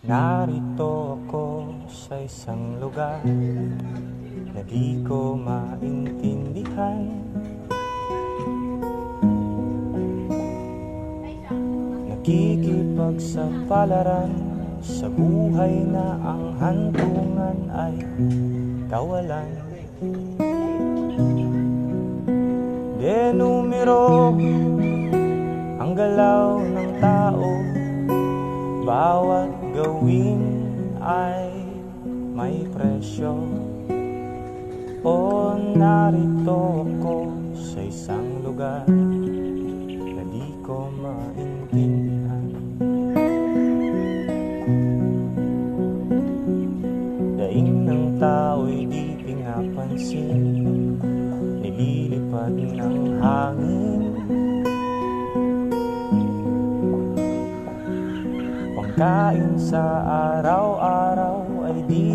Narito ako sa isang lugar na di ko maintindihan. Nakikipagsapalaran sa buhay na ang hantungan ay kawalan. Denumero ang galaw ng tao, bawat gawin ay may presyo. O narito ako sa isang lugar na di ko maintindihan. Daing ng tao'y di pinapansin, nililipad ng hangin. Pangkain sa araw-araw ay di